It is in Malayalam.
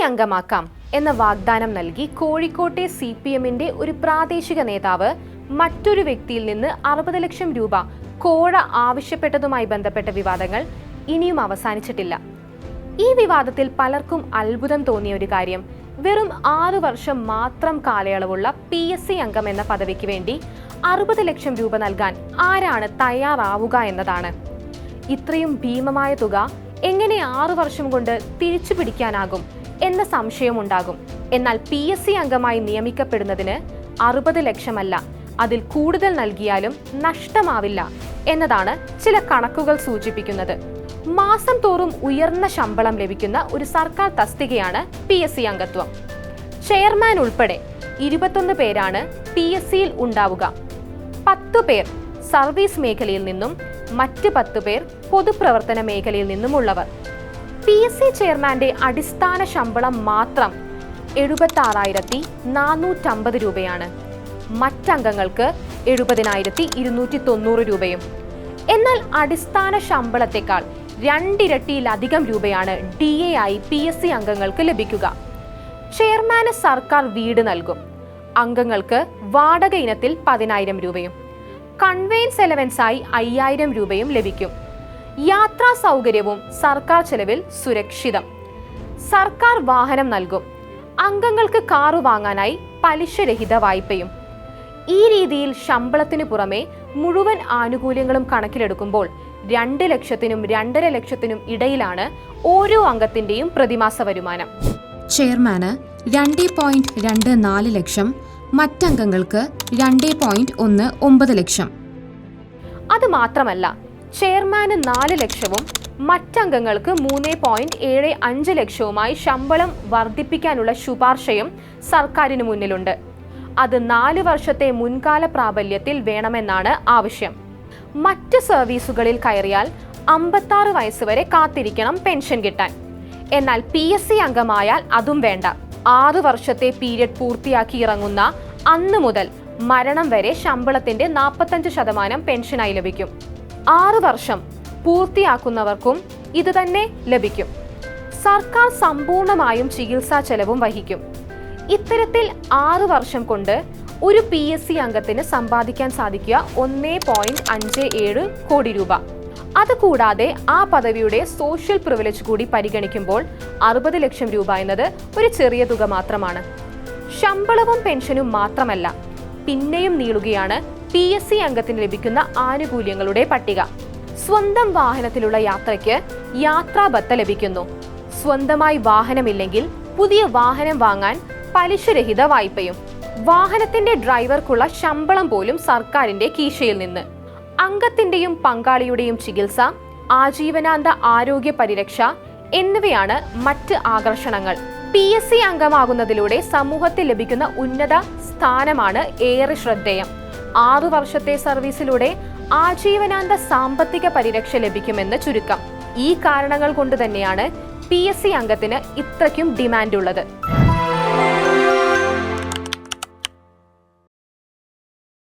അംഗമാക്കാം എന്ന വാഗ്ദാനം നൽകി കോഴിക്കോട്ടെ CPMന്റെ ഒരു പ്രാദേശിക നേതാവ് മറ്റൊരു വ്യക്തിയിൽ നിന്ന് 60 ലക്ഷം രൂപ കോഴ ആവശ്യപ്പെട്ടതുമായി ബന്ധപ്പെട്ട വിവാദങ്ങൾ ഇനിയും അവസാനിച്ചിട്ടില്ല. ഈ വിവാദത്തിൽ പലർക്കും അത്ഭുതം തോന്നിയ ഒരു കാര്യം, വെറും 6 വർഷം മാത്രം കാലയളവുള്ള PSC അംഗം എന്ന പദവിക്ക് വേണ്ടി 60 ലക്ഷം രൂപ നൽകാൻ ആരാണ് തയ്യാറാവുക എന്നതാണ്. ഇത്രയും ഭീമമായ തുക എങ്ങനെ 6 വർഷം കൊണ്ട് തിരിച്ചു പിടിക്കാനാകും എന്ന സംശയമുണ്ടാകും. എന്നാൽ PSC അംഗമായി നിയമിക്കപ്പെടുന്നതിന് 60 ലക്ഷമല്ല, അതിൽ കൂടുതൽ നൽകിയാലും നഷ്ടമാവില്ല എന്നതാണ് ചില കണക്കുകൾ സൂചിപ്പിക്കുന്നത്. മാസം തോറും ഉയർന്ന ശമ്പളം ലഭിക്കുന്ന ഒരു സർക്കാർ തസ്തികയാണ് PSC അംഗത്വം. ചെയർമാൻ ഉൾപ്പെടെ 21 പേരാണ് PSCയിൽ ഉണ്ടാവുക. 10 പേർ സർവീസ് മേഖലയിൽ നിന്നും മറ്റ് 10 പേർ പൊതുപ്രവർത്തന മേഖലയിൽ നിന്നുമുള്ളവർ. PSC ചെയർമാന്റെ അടിസ്ഥാന ശമ്പളം മാത്രം 76,450 രൂപയാണ്. മറ്റംഗങ്ങൾക്ക് 70,290 രൂപയും. എന്നാൽ അടിസ്ഥാന ശമ്പളത്തെക്കാൾ 2 ഇരട്ടിയിലധികം രൂപയാണ് DA ആയി PSC അംഗങ്ങൾക്ക് ലഭിക്കുക. ചെയർമാന് സർക്കാർ വീട് നൽകും. അംഗങ്ങൾക്ക് വാടക ഇനത്തിൽ 10,000 രൂപയും കൺവെയൻസ് അലവൻസായി 5,000 രൂപയും ലഭിക്കും. യാത്രാ സൗകര്യവും സർക്കാർ ചെലവിൽ സുരക്ഷിതം. സർക്കാർ വാഹനം നൽകും. അംഗങ്ങൾക്ക് കാറ് വാങ്ങാനായി പലിശരഹിത വായ്പയും. ഈ രീതിയിൽ ശമ്പളത്തിനു പുറമെ മുഴുവൻ ആനുകൂല്യങ്ങളും കണക്കിലെടുക്കുമ്പോൾ 2 ലക്ഷത്തിനും 2.5 ലക്ഷത്തിനും ഇടയിലാണ് ഓരോ അംഗത്തിന്റെയും പ്രതിമാസ വരുമാനം. ചെയർമാന് 2.24 ലക്ഷം, മറ്റംഗങ്ങൾക്ക് 2.19 ലക്ഷം. അത് മാത്രമല്ല, ചെയർമാന് 4 ലക്ഷവും മറ്റംഗങ്ങൾക്ക് 3.75 ലക്ഷവുമായി ശമ്പളം വർദ്ധിപ്പിക്കാനുള്ള ശുപാർശയും സർക്കാരിന് മുന്നിലുണ്ട്. അത് 4 വർഷത്തെ മുൻകാല പ്രാബല്യത്തിൽ വേണമെന്നാണ് ആവശ്യം. മറ്റ് സർവീസുകളിൽ കയറിയാൽ 56 വയസ്സ് വരെ കാത്തിരിക്കണം പെൻഷൻ കിട്ടാൻ. എന്നാൽ PSC അംഗമായാൽ അതും വേണ്ട. 6 വർഷത്തെ പീരിയഡ് പൂർത്തിയാക്കി ഇറങ്ങുന്ന അന്ന് മുതൽ മരണം വരെ ശമ്പളത്തിന്റെ 45% പെൻഷനായി ലഭിക്കും. 6 വർഷം പൂർത്തിയാക്കുന്നവർക്കും ഇത് തന്നെ ലഭിക്കും. സർക്കാർ സമ്പൂർണമായും ചികിത്സാ ചെലവും വഹിക്കും. ഇത്തരത്തിൽ 6 വർഷം കൊണ്ട് ഒരു PSC അംഗത്തിന് സമ്പാദിക്കാൻ സാധിക്കുക 1.57 കോടി രൂപ. അതുകൂടാതെ ആ പദവിയുടെ സോഷ്യൽ പ്രിവിലേജ് കൂടി പരിഗണിക്കുമ്പോൾ 60 ലക്ഷം രൂപ എന്നത് ഒരു ചെറിയ തുക മാത്രമാണ്. ശമ്പളവും പെൻഷനും മാത്രമല്ല, പിന്നെയും നീളുകയാണ് PSC അംഗത്തിന് ലഭിക്കുന്ന ആനുകൂല്യങ്ങളുടെ പട്ടിക. സ്വന്തം വാഹനത്തിലുള്ള യാത്രയ്ക്ക് യാത്രാബത്ത ലഭിക്കുന്നു. സ്വന്തമായി വാഹനമില്ലെങ്കിൽ പുതിയ വാഹനം വാങ്ങാൻ പലിശരഹിത വായ്പയും. വാഹനത്തിന്റെ ഡ്രൈവർക്കുള്ള ശമ്പളം പോലും സർക്കാരിന്റെ കീശയിൽ നിന്ന്. അംഗത്തിന്റെയും പങ്കാളിയുടെയും ചികിത്സ, ആജീവനാന്ത ആരോഗ്യ പരിരക്ഷ എന്നിവയാണ് മറ്റ് ആകർഷണങ്ങൾ. PSC അംഗമാകുന്നതിലൂടെ സമൂഹത്തിൽ ലഭിക്കുന്ന ഉന്നത സ്ഥാനമാണ് ഏറെ ശ്രദ്ധേയം. 6 വർഷത്തെ സർവീസിലൂടെ ആജീവനാന്ത സാമ്പത്തിക പരിരക്ഷ ലഭിക്കുമെന്ന് ചുരുക്കം. ഈ കാരണങ്ങൾ കൊണ്ട് തന്നെയാണ് PSC അംഗത്തിന് ഇത്രയ്ക്കും ഡിമാൻഡ് ഉള്ളത്.